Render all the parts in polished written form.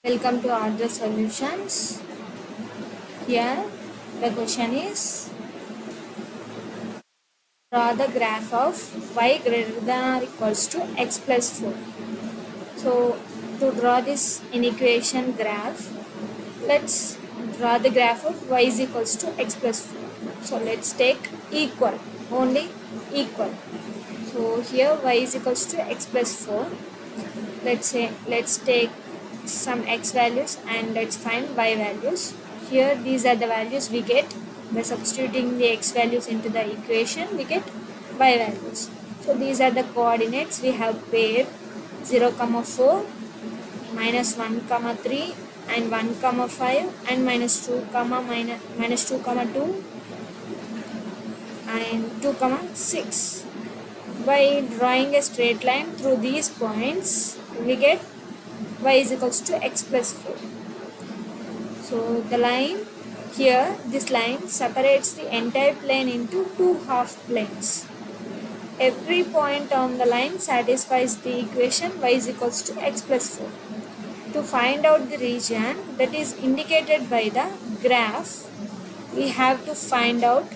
Welcome to Algebra Solutions. Here the question is, draw the graph of y greater than or equals to x plus 4. So to draw this inequation graph, let's draw the graph of y is equals to x plus 4. So let's take equal, only equal. So here y is equals to x plus 4. Let's take some x values and let's find y values. Here these are the values we get by substituting the x values into the equation. We get y values. So these are the coordinates we have paired: 0, 4, minus 1, 3, and 1, 5, and minus 2, 2, and 2, 6. By drawing a straight line through these points, we get y is equals to x plus 4. So the line here, this line separates the entire plane into two half planes. Every point on the line satisfies the equation y is equals to x plus 4. To find out the region that is indicated by the graph, we have to find out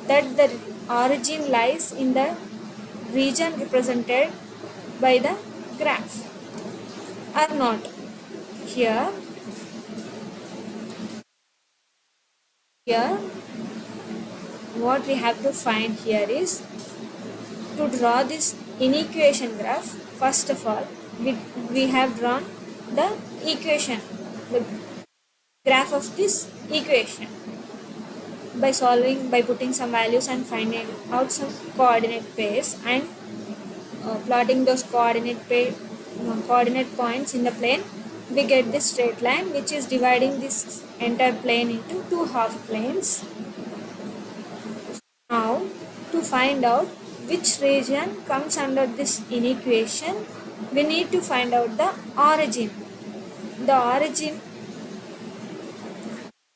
that the origin lies in the region represented by the graph or not. Here what we have to find here is, to draw this inequation graph, first of all we have drawn the equation, the graph of this equation by putting some values and finding out some coordinate pairs and plotting those coordinate points in the plane. We get this straight line which is dividing this entire plane into two half planes. Now to find out which region comes under this inequation, we need to find out the origin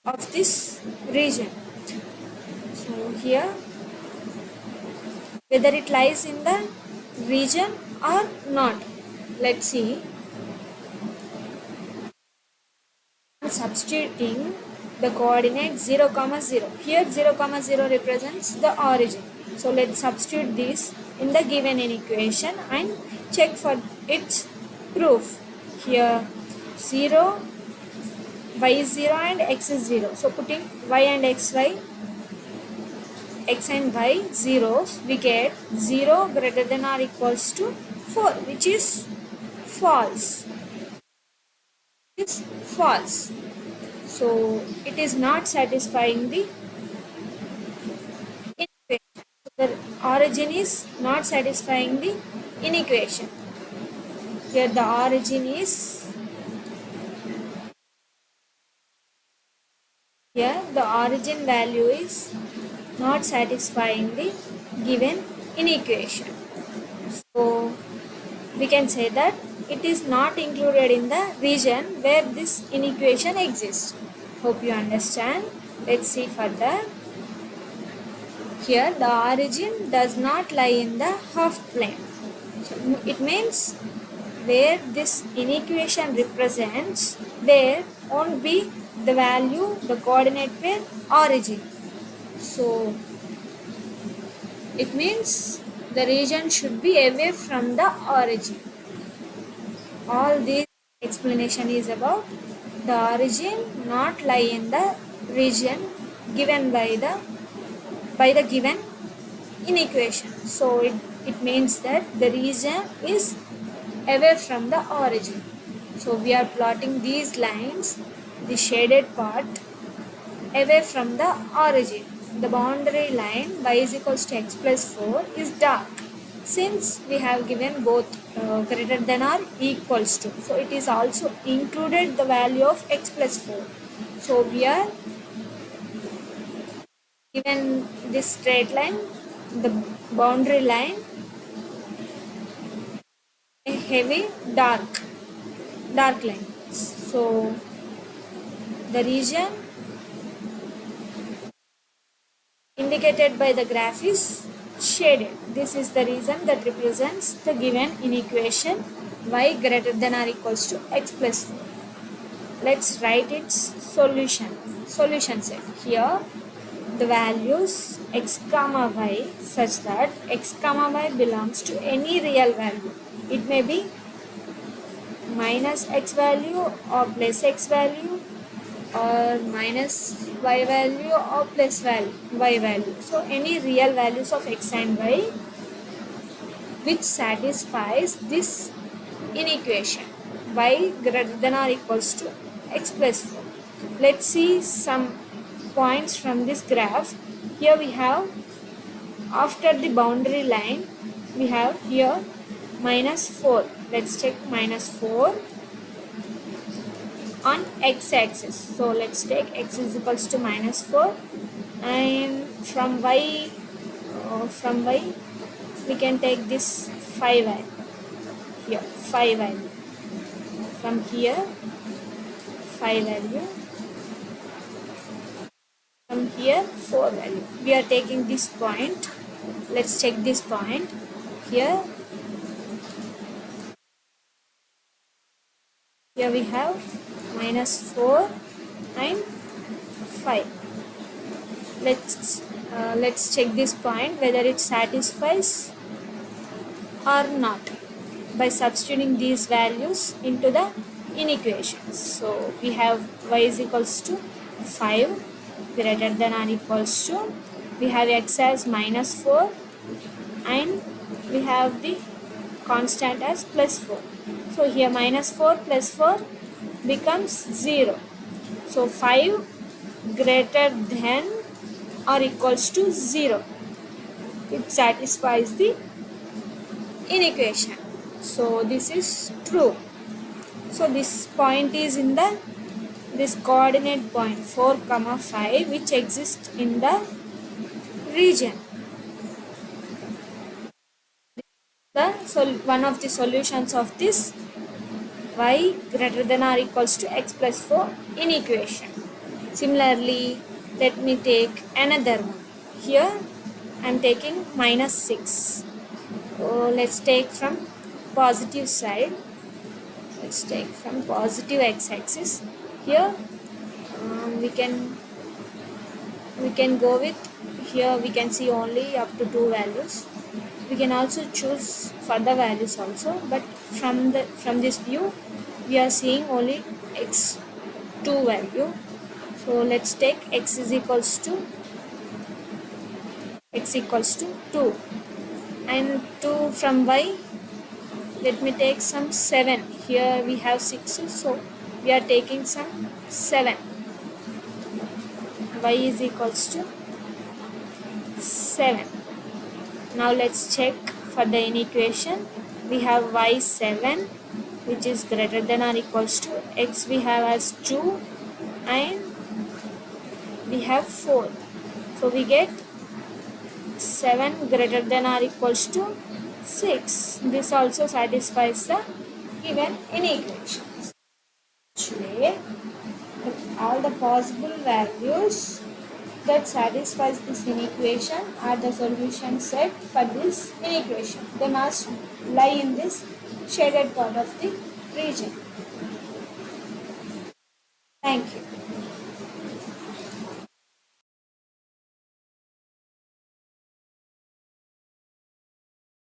of this region. So here, whether it lies in the region or not, let's see. Substituting the coordinate 0, 0. Here 0, 0 represents the origin. So let's substitute this in the given inequation and check for its proof. Here 0, y is 0 and x is 0. So putting y and x and y zeros, we get 0 greater than or equals to 4, which is false. Is false. So it is not satisfying the inequation. The origin is not satisfying the inequation. Here the origin value is not satisfying the given inequation. So we can say that it is not included in the region where this inequation exists. Hope you understand. Let's see further. Here the origin does not lie in the half plane. So it means where this inequation represents, there won't be the value, the coordinate pair origin. So it means the region should be away from the origin. All this explanation is about the origin not lie in the region given by the given inequation. So it means that the region is away from the origin. So we are plotting these lines, the shaded part away from the origin. The boundary line y is equals to x plus 4 is dark, since we have given both greater than or equals to. So it is also included the value of x plus 4. So we are given this straight line, the boundary line, a heavy dark line. So the region indicated by the graph is shaded. This is the reason that represents the given inequation y greater than or equals to x plus 4. Let's write its solution set. Here the values x comma y such that x comma y belongs to any real value. It may be minus x value or plus x value, or minus y value or plus y value. So any real values of x and y which satisfies this inequation y greater than or equals to x plus 4. Let's see some points from this graph. Here we have, after the boundary line, we have here minus 4. Let's check minus 4 on x-axis. So let's take x is equals to minus 4, and from y we can take this 5 value. Here 5 value, from here 5 value, from here 4 value. We are taking this point. Let's check this point. Here we have minus 4 and 5. Let's check this point whether it satisfies or not by substituting these values into the inequations. So we have y is equals to 5 greater than or equals to, we have x as minus 4, and we have the constant as plus 4. So here minus 4 plus 4 becomes 0. So 5 greater than or equals to 0. It satisfies the inequation. So this is true. So this point is in this coordinate point 4, 5, which exists in the region. One of the solutions of this y greater than or equals to x plus 4 inequation. Similarly, let me take another one. Here I am taking minus 6. So let's take from positive side. Let's take from positive x-axis. Here we can go with, here we can see only up to 2 values. We can also choose further values also, but from this view we are seeing only x2 value. So let's take x equals to 2, and 2 from y. Let me take some 7. Here we have 6, so we are taking some 7. Y is equals to 7. Now let's check for the inequation. We have y 7, which is greater than or equals to x we have as 2, and we have 4. So we get 7 greater than or equals to 6. This also satisfies the given inequations. Actually, all the possible values that satisfies this inequation are the solution set for this inequation. They must lie in this shaded part of the region. Thank you.